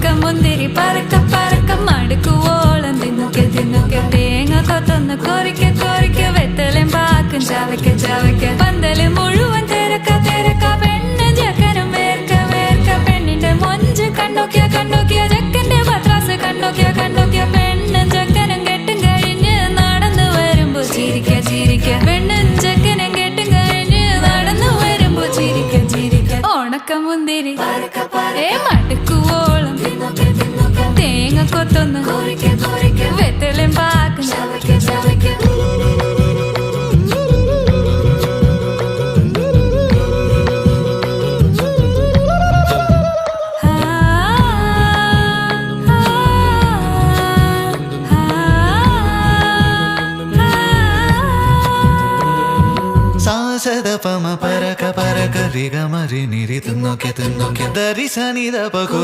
ഉണക്കമുന്തിരി പറക്ക പറക്ക മടുക്കുവോളം തിന്നൊക്കെ തിന്നൊക്കെ തേങ്ങ കൊത്തൊന്ന് കൊറിക്ക കൊറിക്ക വെത്തലും പാക്കും ചവയ്ക്ക ചവയ്ക്ക പന്തല് മുഴുവൻ തിരക്ക തിരക്ക പെണ്ണ് ചെക്കനും വേർക്ക വേർക്ക പെണ്ണിന്റെ മൊഞ്ച് കണ്ടോക്കിയ കണ്ടോക്കിയ ചെക്കന്റെ പത്രാസ് കണ്ടോക്കിയ കണ്ടോക്കിയ പെണ്ണും ചെക്കനും കെട്ടും കഴിഞ്ഞ് നടന്നു വരുമ്പോ ചിരിക്ക ചിരിക്ക പെണ്ണും ചെക്കനും കെട്ടും കഴിഞ്ഞ് നടന്നു വരുമ്പോ ചിരിക്ക ചിരിക്ക ഉണക്കമുന്തിരി മടുക്കുവോളം തേങ്ങ കൊത്തൊന്ന് വെത്തലും പാക്കും സാസദപമ പരക പരക റിഗമരി നിരി തിന്നൊക്കെ തിന്നൊക്കെ ദരിസനിദ പകു